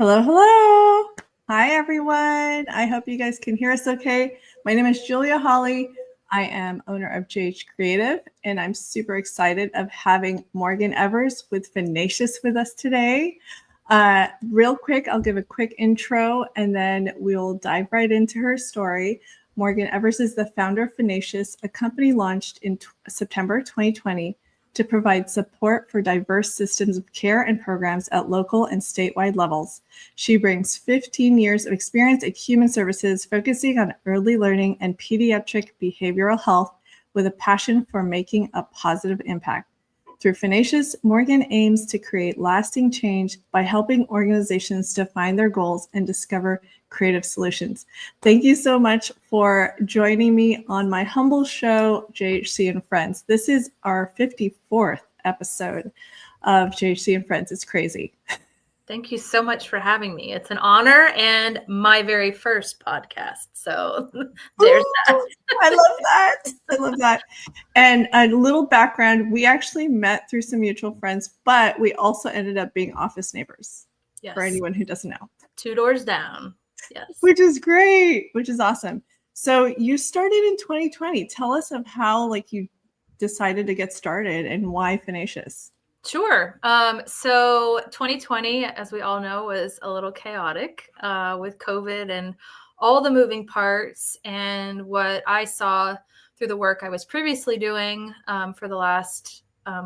Hello, hello. Hi, everyone. I hope you guys can hear us okay. My name is Julia Holly. I am owner of JH Creative, and I'm super excited of having Morgan Evers with Finacious with us today. Real quick, I'll give a quick intro, and then we'll dive right into her story. Morgan Evers is the founder of Finacious, a company launched in September 2020 to provide support for diverse systems of care and programs at local and statewide levels. She brings 15 years of experience in human services, focusing on early learning and pediatric behavioral health with a passion for making a positive impact. Through Finacious, Morgan aims to create lasting change by helping organizations define their goals and discover creative solutions. Thank you so much for joining me on my humble show, JHC and Friends. This is our 54th episode of JHC and Friends. It's crazy. Thank you so much for having me. It's an honor and my very first podcast. So there's that. I love that. I love that. And a little background, we actually met through some mutual friends, but we also ended up being office neighbors. Yes. For anyone who doesn't know. 2 doors down. Yes. Which is great, which is awesome. So you started in 2020. Tell us of how you decided to get started and why Finacious. Sure. So 2020, as we all know, was a little chaotic with COVID and all the moving parts. And what I saw through the work I was previously doing for the last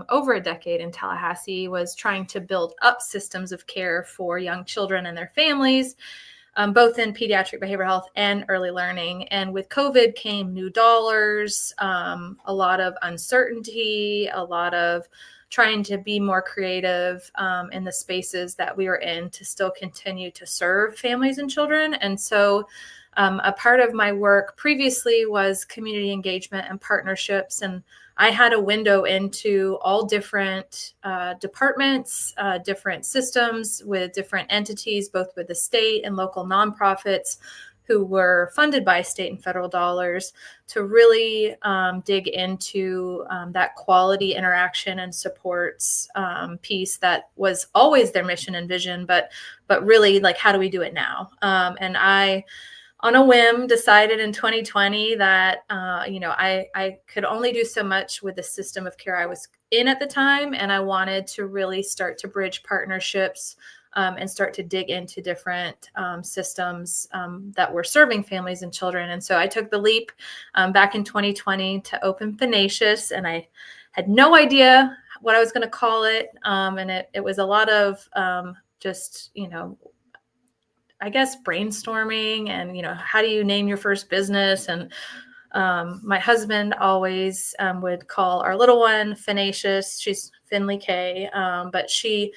over a decade in Tallahassee was trying to build up systems of care for young children and their families, both in pediatric behavioral health and early learning. And with COVID came new dollars, a lot of uncertainty, a lot of trying to be more creative in the spaces that we were in to still continue to serve families and children. And so a part of my work previously was community engagement and partnerships. And I had a window into all different departments, different systems with different entities, both with the state and local nonprofits who were funded by state and federal dollars, to really dig into that quality interaction and supports piece that was always their mission and vision, but really how do we do it now? And I, on a whim, decided in 2020 that I could only do so much with the system of care I was in at the time, and I wanted to really start to bridge partnerships and start to dig into different systems that were serving families and children. And so I took the leap back in 2020 to open Finacious, and I had no idea what I was going to call it. And it was a lot of just, I guess, brainstorming and, how do you name your first business? And my husband always would call our little one Finacious. She's Finley K, but she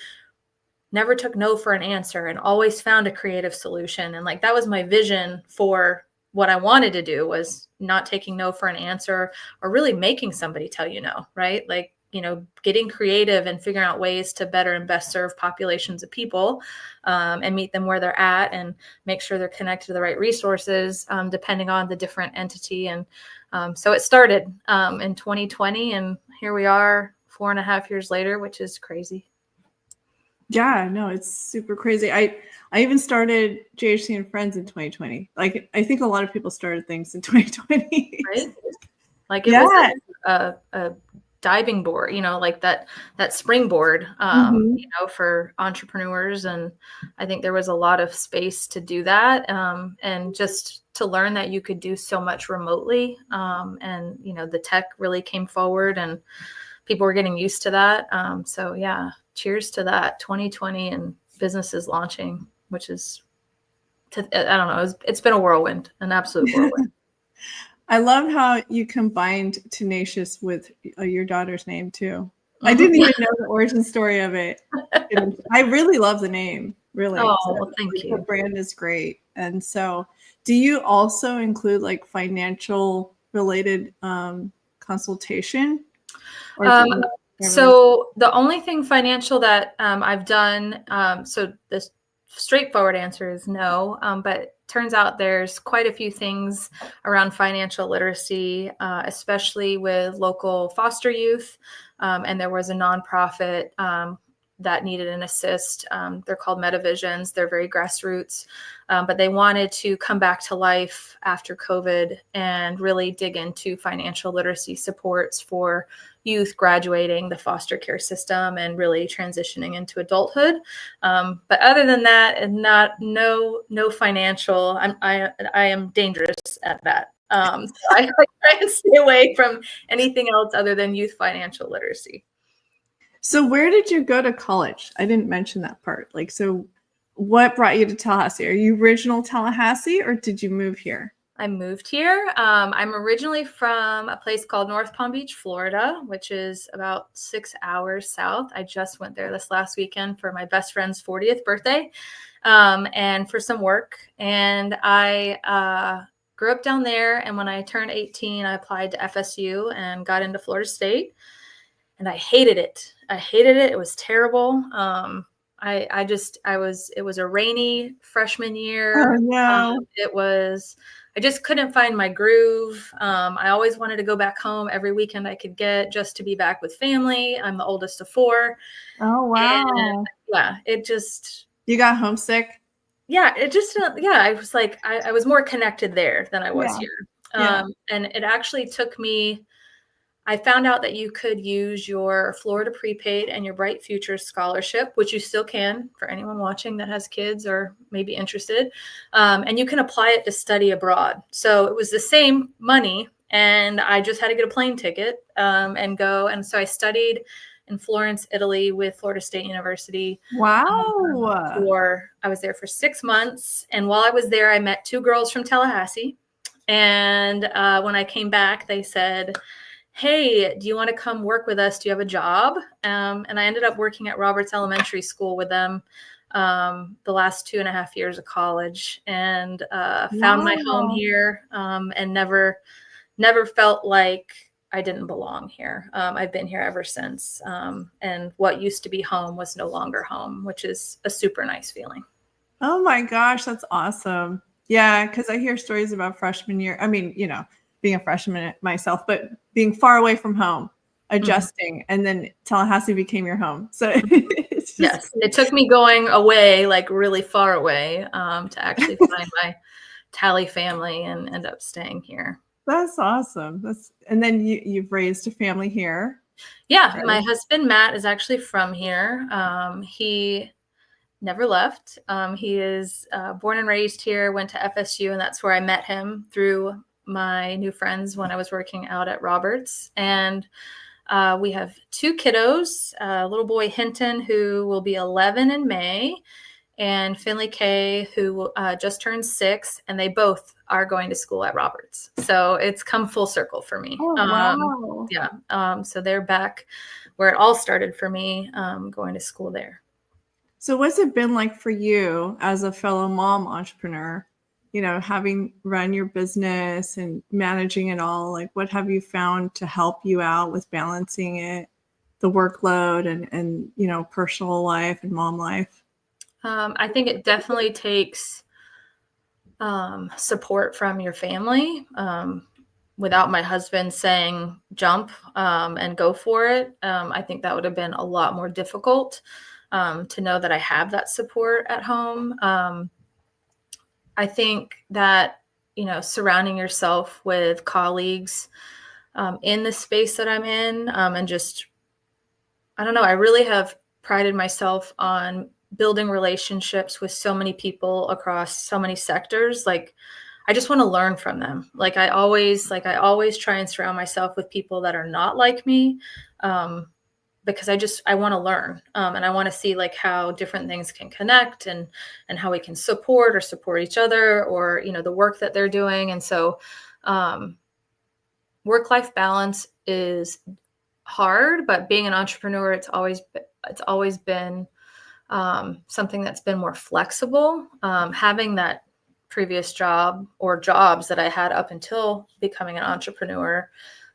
never took no for an answer and always found a creative solution. And that was my vision for what I wanted to do, was not taking no for an answer or really making somebody tell you no, right? Getting creative and figuring out ways to better and best serve populations of people and meet them where they're at and make sure they're connected to the right resources depending on the different entity. And so it started in 2020, and here we are 4.5 years later, which is crazy. Yeah, no, it's super crazy. I even started JHC and Friends in 2020. I think a lot of people started things in 2020. Right? It was a diving board, that springboard, for entrepreneurs. And I think there was a lot of space to do that. And just to learn that you could do so much remotely. And, the tech really came forward and people were getting used to that. So yeah, cheers to that 2020 and businesses launching, which is, I don't know, it's been a whirlwind, an absolute whirlwind. I love how you combined Tenacious with your daughter's name too. I didn't even know the origin story of it. I really love the name, really. Oh, well, thank you. The brand is great. And so do you also include financial related consultation? So the only thing financial that I've done, so the straightforward answer is no, but turns out there's quite a few things around financial literacy, especially with local foster youth. And there was a nonprofit that needed an assist. They're called Metavisions. They're very grassroots, but they wanted to come back to life after COVID and really dig into financial literacy supports for youth graduating the foster care system and really transitioning into adulthood. But other than that, and no financial. I am dangerous at that. So I try and stay away from anything else other than youth financial literacy. So where did you go to college? I didn't mention that part. Like, so what brought you to Tallahassee? Are you original Tallahassee or did you move here? I moved here. I'm originally from a place called North Palm Beach, Florida, which is about 6 hours south. I just went there this last weekend for my best friend's 40th birthday, and for some work. And I grew up down there. And when I turned 18, I applied to FSU and got into Florida State. And I hated it. It was terrible. It was a rainy freshman year. Oh no. I just couldn't find my groove. I always wanted to go back home every weekend I could get just to be back with family. I'm the oldest of 4. Oh wow. And yeah, it just. You got homesick? Yeah, it just, I was like, I was more connected there than I was here. And it actually took me. I found out that you could use your Florida Prepaid and your Bright Futures Scholarship, which you still can for anyone watching that has kids or maybe interested. And you can apply it to study abroad. So it was the same money, and I just had to get a plane ticket and go. And so I studied in Florence, Italy with Florida State University. Wow. I was there for 6 months. And while I was there, I met 2 girls from Tallahassee. And when I came back, they said, hey, do you want to come work with us? Do you have a job? And I ended up working at Roberts Elementary School with them the last 2.5 years of college, and found my home here, and never felt like I didn't belong here. I've been here ever since. And what used to be home was no longer home, which is a super nice feeling. Oh my gosh, that's awesome. Yeah, because I hear stories about freshman year. I mean, being a freshman myself, but being far away from home, adjusting, and then Tallahassee became your home. So it's just yes, it took me going away, like really far away, to actually find my Tally family and end up staying here. That's awesome. And then you've raised a family here. Yeah, right? My husband Matt is actually from here. He never left. He is born and raised here, went to FSU, and that's where I met him through my new friends when I was working out at Roberts. And we have 2 kiddos, little boy Hinton, who will be 11 in May, and Finley Kay, who just turned 6, and they both are going to school at Roberts. So it's come full circle for me. Oh, wow. Yeah. So they're back where it all started for me, going to school there. So what's it been like for you as a fellow mom entrepreneur, having run your business and managing it all? Like, what have you found to help you out with balancing it, the workload and personal life and mom life? I think it definitely takes support from your family. Without my husband saying jump and go for it, I think that would have been a lot more difficult to know that I have that support at home. I think that, surrounding yourself with colleagues in the space that I'm in, and just, I don't know, I really have prided myself on building relationships with so many people across so many sectors. Like, I just want to learn from them. I always try and surround myself with people that are not like me, because I want to learn, and I want to see how different things can connect and how we can support each other, or, the work that they're doing. And so work-life balance is hard, but being an entrepreneur, it's always been something that's been more flexible. Having that previous job or jobs that I had up until becoming an entrepreneur,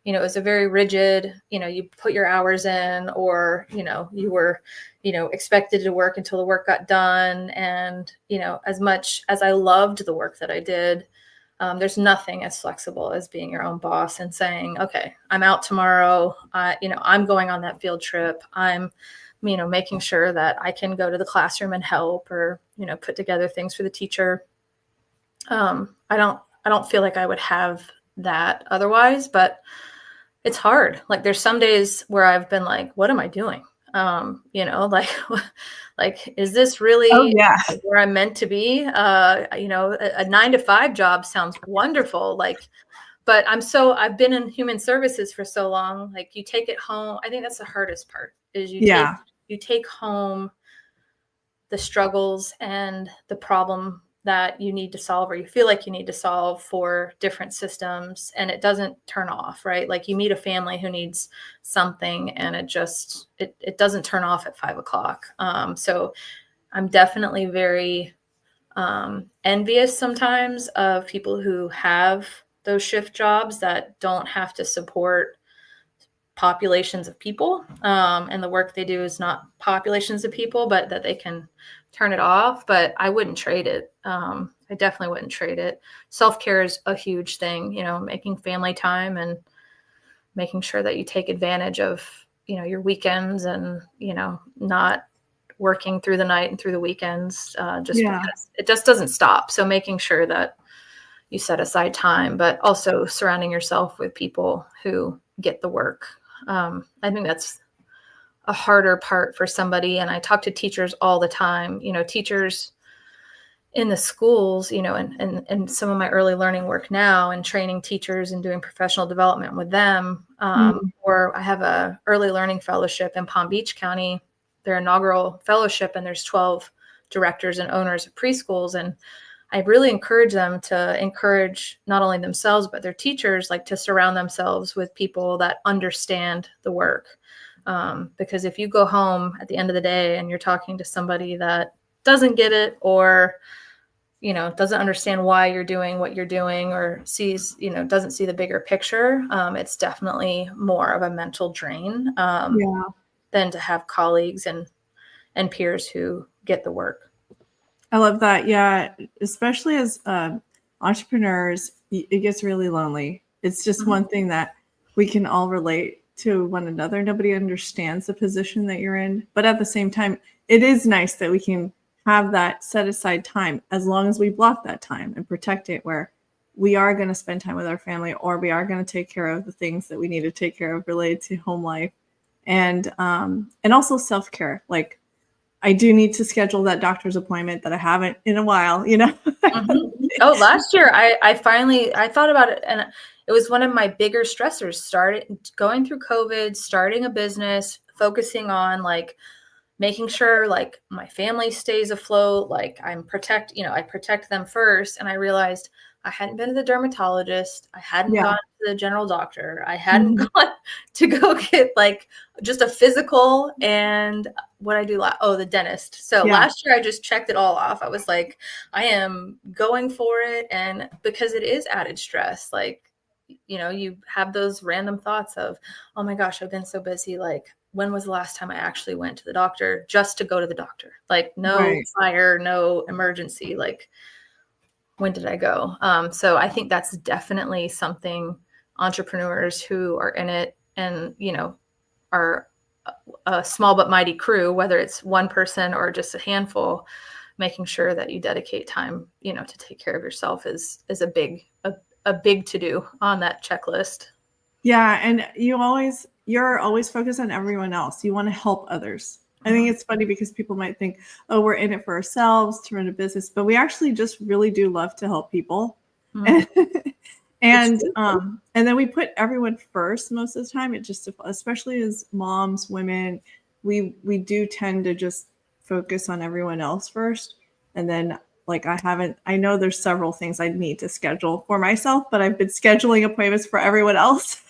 it was a very rigid, you put your hours in, or, you were, expected to work until the work got done. And, as much as I loved the work that I did, there's nothing as flexible as being your own boss and saying, okay, I'm out tomorrow. I'm going on that field trip. I'm making sure that I can go to the classroom and help, or, put together things for the teacher. I don't feel like I would have that otherwise, but it's hard. Like, there's some days where I've been like, what am I doing? Like, like, is this really where I'm meant to be? A 9-to-5 job sounds wonderful. Like, but I've been in human services for so long. Like, you take it home. I think that's the hardest part, is you take home the struggles and the problem that you need to solve, or you feel like you need to solve for different systems, and it doesn't turn off, right? Like, you meet a family who needs something, and it doesn't turn off at 5:00. So I'm definitely very envious sometimes of people who have those shift jobs that don't have to support populations of people, and the work they do is not populations of people, but that they can turn it off. But I wouldn't trade it. I definitely wouldn't trade it. Self-care is a huge thing, making family time and making sure that you take advantage of, your weekends, and, not working through the night and through the weekends, because it just doesn't stop. So making sure that you set aside time, but also surrounding yourself with people who get the work. I think that's a harder part for somebody. And I talk to teachers all the time, teachers in the schools, and some of my early learning work now, and training teachers and doing professional development with them. Or I have a early learning fellowship in Palm Beach County, their inaugural fellowship, and there's 12 directors and owners of preschools. And I really encourage them to encourage not only themselves, but their teachers, like, to surround themselves with people that understand the work. Because if you go home at the end of the day and you're talking to somebody that doesn't get it, or, doesn't understand why you're doing what you're doing, or doesn't see the bigger picture, it's definitely more of a mental drain than to have colleagues and peers who get the work. I love that. Yeah. Especially as entrepreneurs, it gets really lonely. It's just one thing that we can all relate to one another. Nobody understands the position that you're in. But at the same time, it is nice that we can have that set aside time, as long as we block that time and protect it, where we are going to spend time with our family, or we are going to take care of the things that we need to take care of related to home life, and also self-care. Like, I do need to schedule that doctor's appointment that I haven't in a while, Oh, last year I thought about it, and it was one of my bigger stressors, going through COVID, starting a business, focusing on, like, making sure, like, my family stays afloat. Like, I protect them first. And I realized I hadn't been to the dermatologist. I hadn't gone to the general doctor. I hadn't gone to go get, like, just a physical. And what I do the dentist. So last year I just checked it all off. I was like, I am going for it. And because it is added stress, like, you have those random thoughts of, oh my gosh, I've been so busy. Like, when was the last time I actually went to the doctor just to go to the doctor? Like, no fire, no emergency. Like, when did I go? So I think that's definitely something entrepreneurs who are in it, and, are a small but mighty crew, whether it's one person or just a handful, making sure that you dedicate time, to take care of yourself is a big to do on that checklist. Yeah. And you're always focused on everyone else. You want to help others. I think it's funny because people might think, oh, we're in it for ourselves to run a business, but we actually just really do love to help people. And then we put everyone first most of the time. It just, especially as moms, women, we do tend to just focus on everyone else first. And then, like, I know there's several things I need to schedule for myself, but I've been scheduling appointments for everyone else.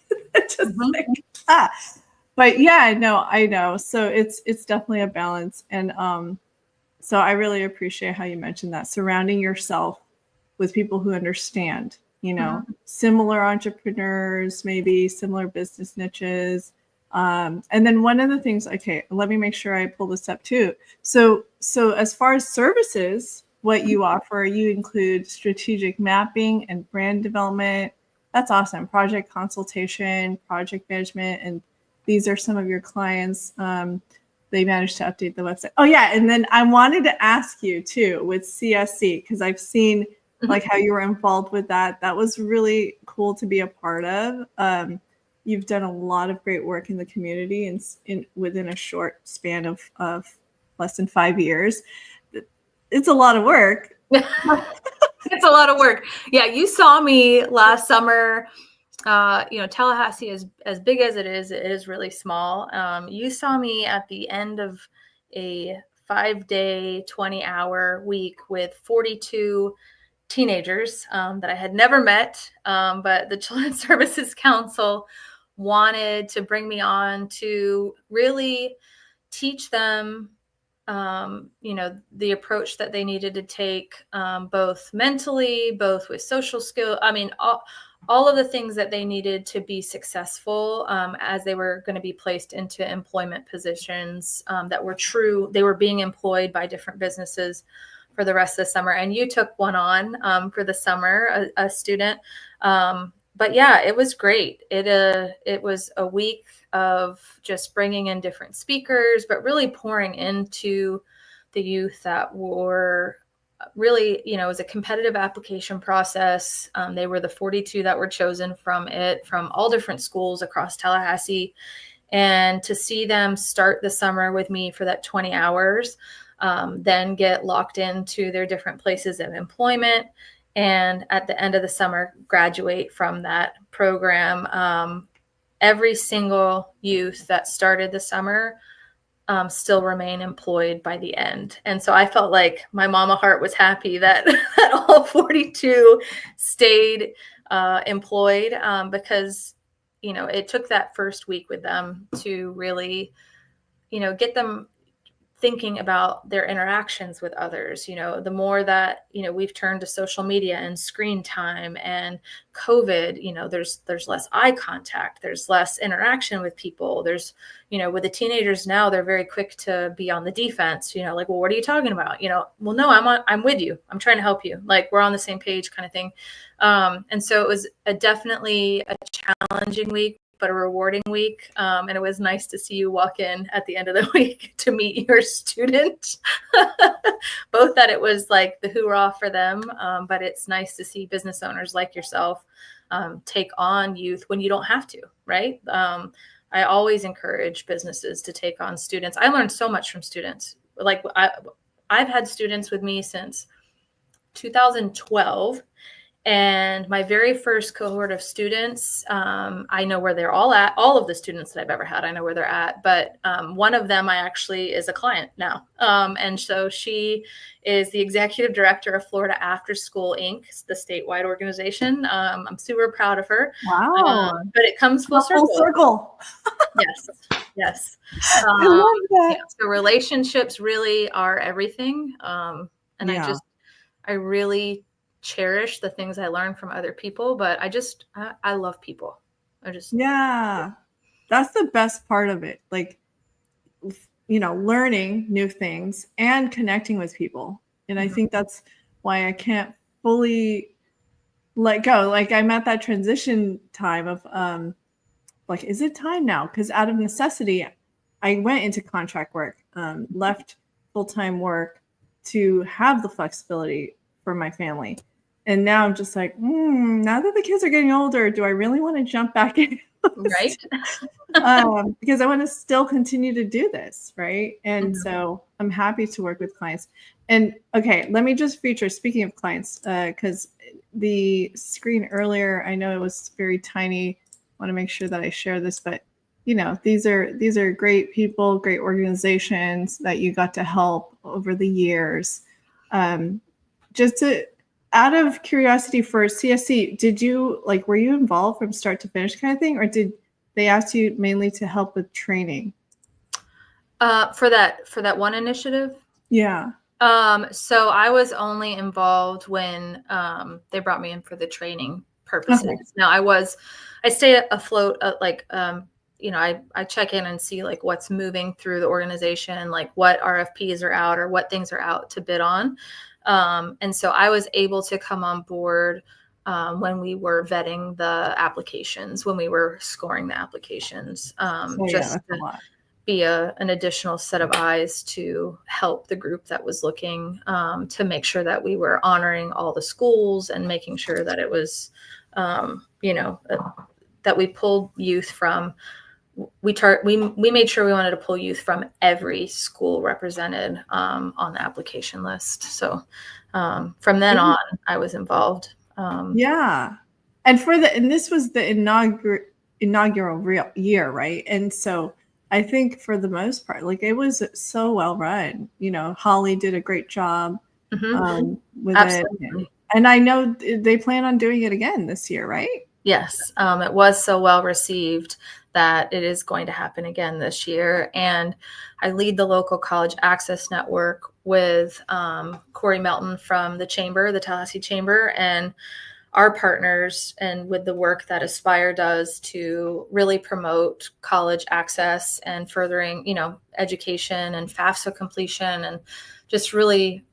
But yeah, no, I know. So it's definitely a balance. And so I really appreciate how you mentioned that, surrounding yourself with people who understand, similar entrepreneurs, maybe similar business niches. And then one of the things, okay, let me make sure I pull this up too. So as far as services, what you offer, you include strategic mapping and brand development. That's awesome. Project consultation, project management, and these are some of your clients. they managed to update the website. Oh yeah, and then I wanted to ask you too with CSC, because I've seen like how you were involved with that. That was really cool to be a part of. You've done a lot of great work in the community and within a short span of less than 5 years. It's a lot of work. It's a lot of work. Yeah, you saw me last summer. Tallahassee is as big as it is really small. You saw me at the end of a 5-day, 20-hour week with 42 teenagers that I had never met, but the Children's Services Council wanted to bring me on to really teach them the approach that they needed to take, both mentally, both with social skill. I mean, all of the things that they needed to be successful as they were going to be placed into employment positions that were true. They were being employed by different businesses for the rest of the summer. And you took one on for the summer, a student. But yeah, it was great. It was a week of just bringing in different speakers, but really pouring into the youth that were really, it was a competitive application process. They were the 42 that were chosen from all different schools across Tallahassee. And to see them start the summer with me for that 20 hours, then get locked into their different places of employment, and at the end of the summer, graduate from that program. Every single youth that started the summer still remain employed by the end. And so I felt like my mama heart was happy that all 42 stayed employed, because, it took that first week with them to really, get them thinking about their interactions with others. The more that, we've turned to social media and screen time and COVID, there's less eye contact, there's less interaction with people. There's, with the teenagers now, they're very quick to be on the defense, like, well, what are you talking about? Well, no, I'm with you. I'm trying to help you. Like, we're on the same page kind of thing. And so it was definitely a challenging week, but a rewarding week. And it was nice to see you walk in at the end of the week to meet your student. Both that it was like the hoorah for them, but it's nice to see business owners like yourself take on youth when you don't have to, right? I always encourage businesses to take on students. I learned so much from students. Like I've had students with me since 2012. And my very first cohort of students, I know where they're all at. All of the students that I've ever had, I know where they're at. But one of them I actually is a client now. And so she is the executive director of Florida After School Inc., the statewide organization. I'm super proud of her. Wow. But it comes full circle. Full circle. Yes. I love that. So relationships really are everything. And I really cherish the things I learned from other people, but I love people. That's the best part of it. Like, learning new things and connecting with people. And I think that's why I can't fully let go. Like, I'm at that transition time of, like, is it time now? Because out of necessity, I went into contract work, left full-time work to have the flexibility for my family. And now I'm just like, now that the kids are getting older, do I really want to jump back in? Right. Because I want to still continue to do this, right? And so I'm happy to work with clients. And okay, let me just feature, speaking of clients, because the screen earlier, I know it was very tiny. I want to make sure that I share this, but these are great people, great organizations that you got to help over the years. Out of curiosity for CSC, were you involved from start to finish kind of thing, or did they ask you mainly to help with training? For that one initiative? Yeah. So I was only involved when they brought me in for the training purposes. Okay. Now I stay afloat, I check in and see like what's moving through the organization, like what RFPs are out or what things are out to bid on. And so I was able to come on board when we were vetting the applications, when we were scoring the applications. That's a lot. be an additional set of eyes to help the group that was looking, to make sure that we were honoring all the schools and making sure that it was, that we pulled youth from. We made sure we wanted to pull youth from every school represented on the application list. So from then on, I was involved. Yeah, and this was the inaugural year, right? And so I think for the most part, like, it was so well run. Holly did a great job with Absolutely. it, and I know they plan on doing it again this year, right? Yes, it was so well received that it is going to happen again this year. And I lead the local college access network with Corey Melton from the chamber, the Tallahassee Chamber, and our partners, and with the work that Aspire does to really promote college access and furthering, education and FAFSA completion, and just really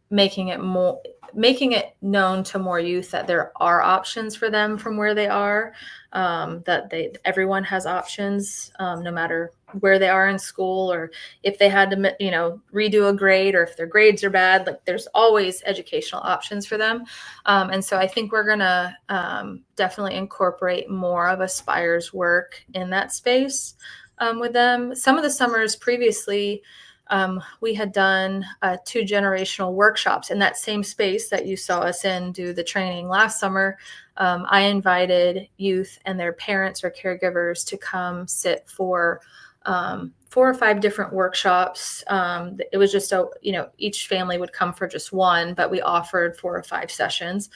making it known to more youth that there are options for them from where they are, that everyone has options, no matter where they are in school, or if they had to, redo a grade, or if their grades are bad, like, there's always educational options for them. And so I think we're going to definitely incorporate more of Aspire's work in that space with them. Some of the summers previously, we had done 2 generational workshops in that same space that you saw us in do the training last summer. I invited youth and their parents or caregivers to come sit for 4 or 5 different workshops. It was just each family would come for just one, but we offered 4 or 5 sessions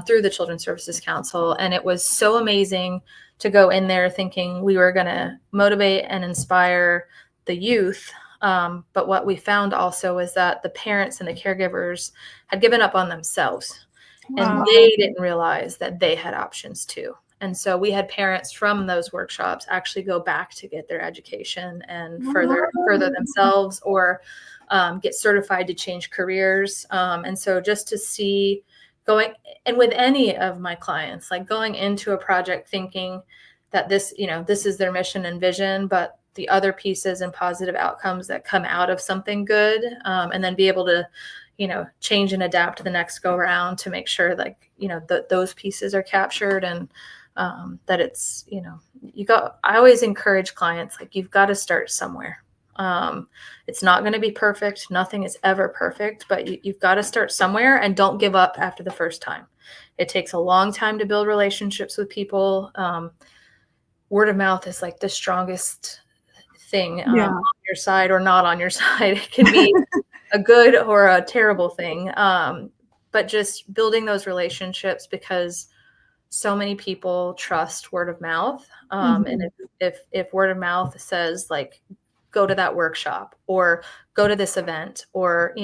through the Children's Services Council. And it was so amazing to go in there thinking we were going to motivate and inspire the youth. But what we found also is that the parents and the caregivers had given up on themselves. Wow. And they didn't realize that they had options too. And so we had parents from those workshops actually go back to get their education and further themselves, or get certified to change careers. And so just to see and with any of my clients, like, going into a project thinking that this is their mission and vision, but the other pieces and positive outcomes that come out of something good, and then be able to, change and adapt to the next go around to make sure, like, those pieces are captured, and that it's, I always encourage clients, like, you've got to start somewhere. It's not going to be perfect. Nothing is ever perfect, but you've got to start somewhere, and don't give up after the first time. It takes a long time to build relationships with people. Word of mouth is like the strongest thing on your side or not on your side. It can be a good or a terrible thing. But just building those relationships, because so many people trust word of mouth. And if word of mouth says, like, go to that workshop, or go to this event, or,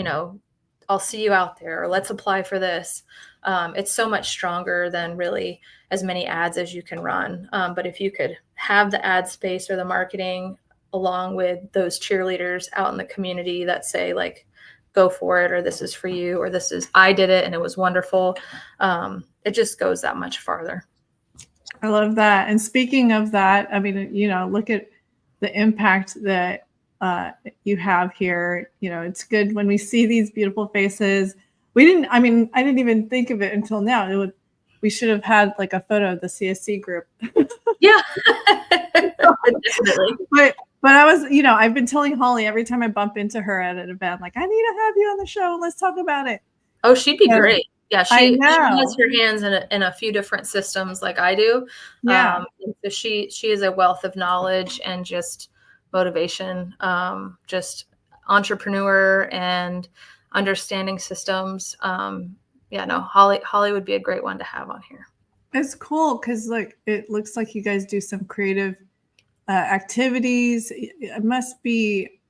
I'll see you out there, or let's apply for this. It's so much stronger than really as many ads as you can run. But if you could have the ad space or the marketing along with those cheerleaders out in the community that say, like, go for it, or this is for you, or I did it and it was wonderful. It just goes that much farther. I love that. And speaking of that, I mean, look at the impact that you have here. It's good when we see these beautiful faces. I didn't even think of it until now. We should have had, like, a photo of the CSC group. Yeah, definitely. But I was, I've been telling Holly every time I bump into her at an event, like, I need to have you on the show. Let's talk about it. Oh, she'd be great. Yeah, she has her hands in a few different systems like I do. Yeah. So she is a wealth of knowledge and just motivation, just entrepreneur and understanding systems. Holly would be a great one to have on here. It's cool because, like, it looks like you guys do some creative activities. It must be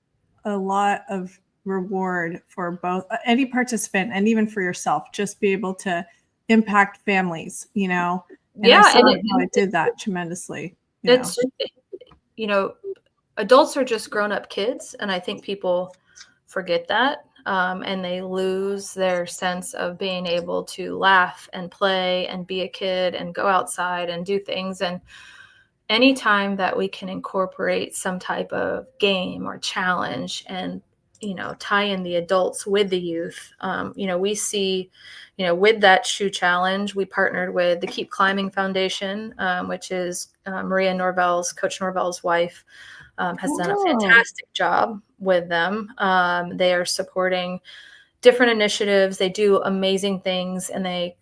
a lot of reward for both any participant and even for yourself, just be able to impact families, and I saw how it did that tremendously. Adults are just grown-up kids, and I think people forget that, and they lose their sense of being able to laugh and play and be a kid and go outside and do things. anytime that we can incorporate some type of game or challenge and, tie in the adults with the youth, we see, with that shoe challenge, we partnered with the Keep Climbing Foundation, which is Maria Norvell's, Coach Norvell's wife, has done a fantastic job with them. They are supporting different initiatives. They do amazing things, and they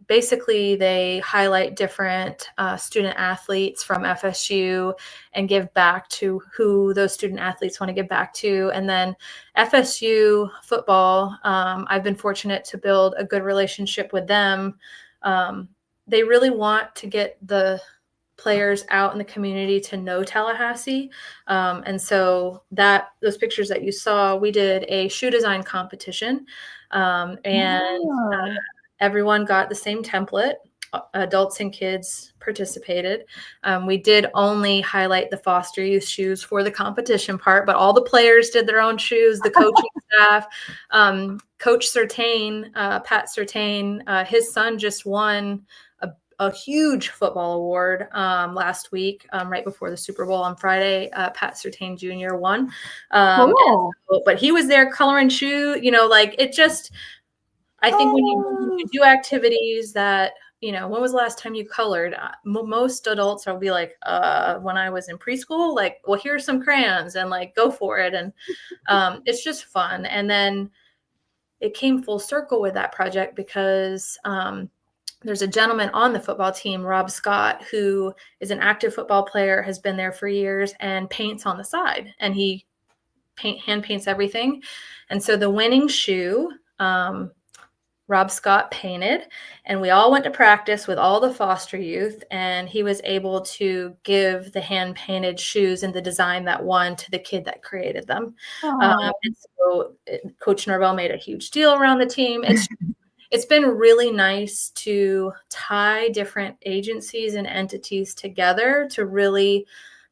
basically they highlight different student athletes from FSU and give back to who those student athletes want to give back to. And then FSU football, I've been fortunate to build a good relationship with them. They really want to get the players out in the community to know Tallahassee. And so those pictures that you saw, we did a shoe design competition, and everyone got the same template. Adults and kids participated. We did only highlight the foster youth shoes for the competition part, but all the players did their own shoes, the coaching staff. Coach Surtain, Pat Surtain, his son just won a huge football award last week, right before the Super Bowl on Friday. Pat Surtain Jr. won. But he was there coloring shoe, it just, I think when you do activities that, when was the last time you colored? Most adults will be like, when I was in preschool, like, well, here's some crayons and like, go for it. And it's just fun. And then it came full circle with that project because there's a gentleman on the football team, Rob Scott, who is an active football player, has been there for years and paints on the side, and he hand paints everything. And so the winning shoe, Rob Scott painted, and we all went to practice with all the foster youth, and he was able to give the hand painted shoes and the design that won to the kid that created them. And so Coach Norvell made a huge deal around the team. It's been really nice to tie different agencies and entities together to really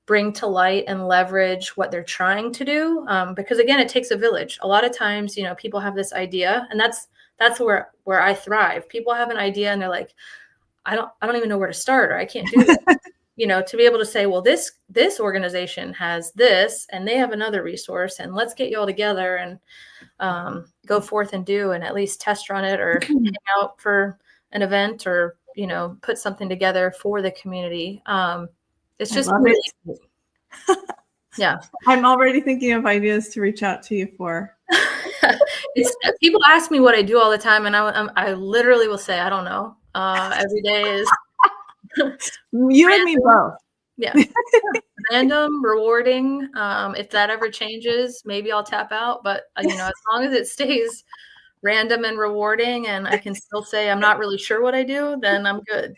bring to light and leverage what they're trying to do. Because again, it takes a village. A lot of times, people have this idea, and that's where I thrive. People have an idea and they're like, I don't even know where to start, or I can't do that. To be able to say, well, this organization has this and they have another resource, and let's get you all together and go forth and do, and at least test run it or hang out for an event, or, put something together for the community. It's just really cool. Yeah. I'm already thinking of ideas to reach out to you for. People ask me what I do all the time, and I literally will say, I don't know. Every day is you random, and me both. Yeah. Random, rewarding. If that ever changes, maybe I'll tap out. But as long as it stays random and rewarding, and I can still say I'm not really sure what I do, then I'm good.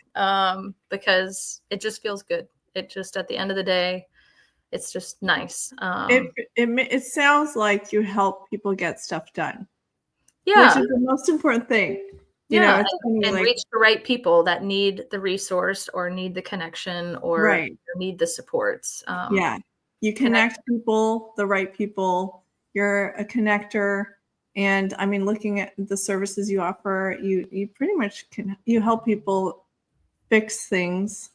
Because it just feels good. It just, at the end of the day, it's just nice. It sounds like you help people get stuff done. Yeah. Which is the most important thing. And reach the right people that need the resource or need the connection or need the supports. You connect people, the right people. You're a connector. And I mean, looking at the services you offer, you pretty much you help people fix things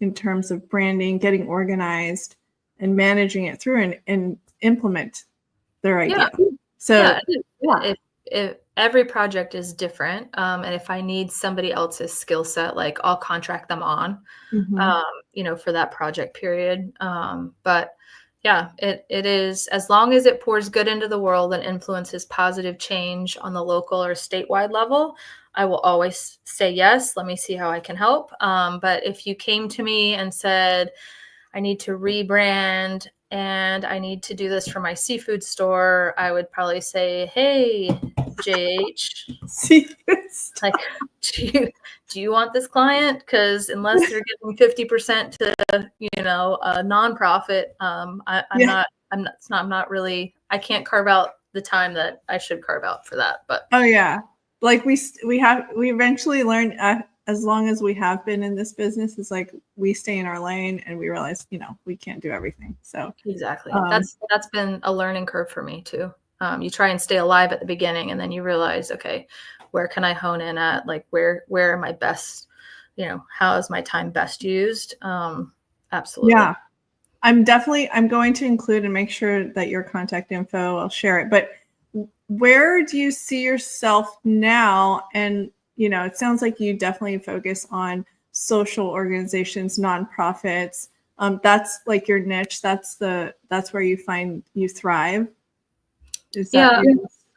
in terms of branding, getting organized, and managing it through and implement their idea. So if every project is different, and if I need somebody else's skill set, like I'll contract them on, for that project period. But yeah, it is, as long as it pours good into the world and influences positive change on the local or statewide level, I will always say yes. Let me see how I can help. But if you came to me and said, I need to rebrand and I need to do this for my seafood store, I would probably say, hey, JH, like, do you want this client? Because unless they're giving 50% to, a nonprofit, I'm not really, I can't carve out the time that I should carve out for that. But like we eventually learned, as long as we have been in this business, it's like we stay in our lane and we realize, we can't do everything. So exactly. That's been a learning curve for me too. You try and stay alive at the beginning, and then you realize, okay, where can I hone in at? Like where are my best how is my time best used? Absolutely. Yeah. I'm going to include and make sure that your contact info, I'll share it. But where do you see yourself now? And, it sounds like you definitely focus on social organizations, nonprofits. That's like your niche. That's where you find you thrive. Is that?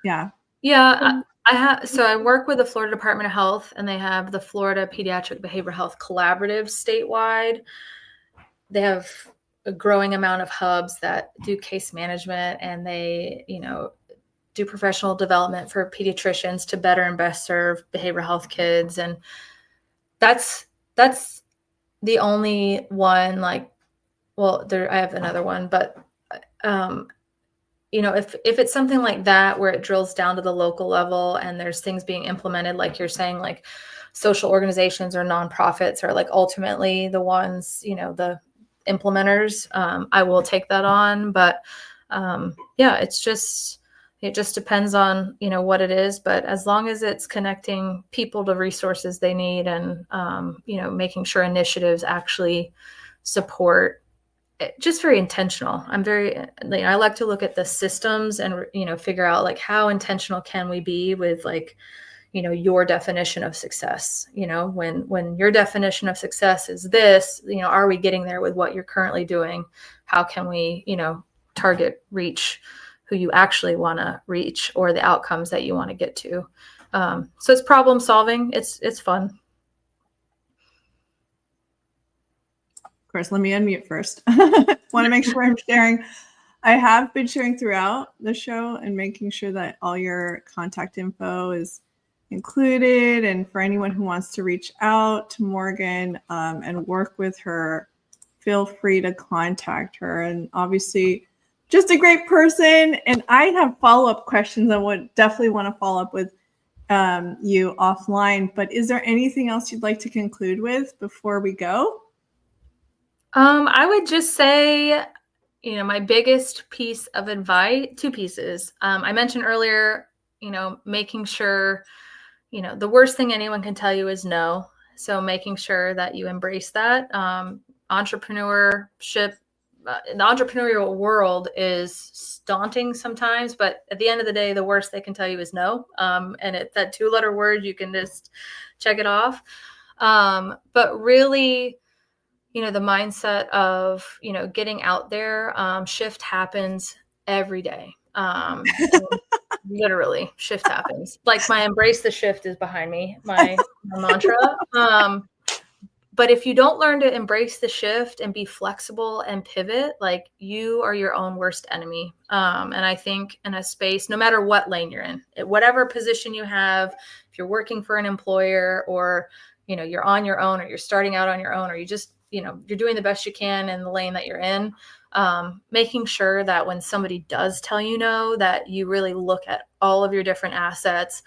Yeah. Yeah. I work with the Florida Department of Health, and they have the Florida Pediatric Behavioral Health Collaborative statewide. They have a growing amount of hubs that do case management, and they, do professional development for pediatricians to better and best serve behavioral health kids. And that's the only one, I have another one, but, if it's something like that, where it drills down to the local level and there's things being implemented, like you're saying, like social organizations or nonprofits are like ultimately the ones, the implementers, I will take that on. But it just depends on, what it is. But as long as it's connecting people to resources they need, and, making sure initiatives actually support, just very intentional. I like to look at the systems and, figure out like how intentional can we be with your definition of success. When your definition of success is this, are we getting there with what you're currently doing? How can we, reach who you actually want to reach, or the outcomes that you want to get to? So it's problem solving. It's fun. Of course, let me unmute first. Want to make sure I'm sharing. I have been sharing throughout the show and making sure that all your contact info is included. And for anyone who wants to reach out to Morgan and work with her, feel free to contact her. And obviously, just a great person. And I have follow-up questions. I would definitely want to follow up with you offline. But is there anything else you'd like to conclude with before we go? I would just say, my biggest piece of advice, two pieces. I mentioned earlier, making sure, the worst thing anyone can tell you is no. So making sure that you embrace that. Entrepreneurship, the entrepreneurial world is daunting sometimes, but at the end of the day, the worst they can tell you is no. And it's that 2-letter word, you can just check it off. But really, the mindset of, getting out there, shift happens every day. Literally shift happens. Like my embrace the shift is behind me, my mantra. But if you don't learn to embrace the shift and be flexible and pivot, like you are your own worst enemy. And I think in a space, no matter what lane you're in, whatever position you have, if you're working for an employer, or, you're on your own, or you're starting out on your own, or you just, you're doing the best you can in the lane that you're in, making sure that when somebody does tell you no, that you really look at all of your different assets.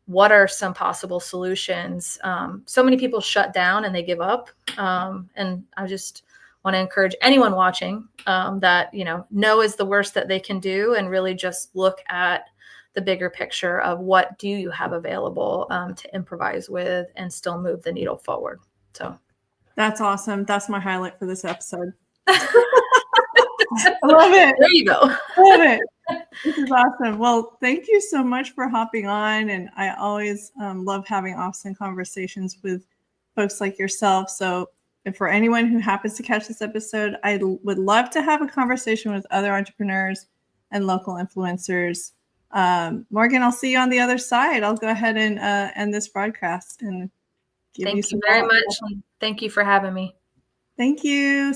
What are some possible solutions? So many people shut down and they give up. And I just want to encourage anyone watching that, no is the worst that they can do, and really just look at the bigger picture of what do you have available to improvise with and still move the needle forward. So that's awesome. That's my highlight for this episode. I love it. There you go. Love it. This is awesome. Well, thank you so much for hopping on. And I always love having awesome conversations with folks like yourself. So if for anyone who happens to catch this episode, I would love to have a conversation with other entrepreneurs and local influencers. Morgan, I'll see you on the other side. I'll go ahead and end this broadcast and give you some. Thank you very much. Thank you for having me. Thank you.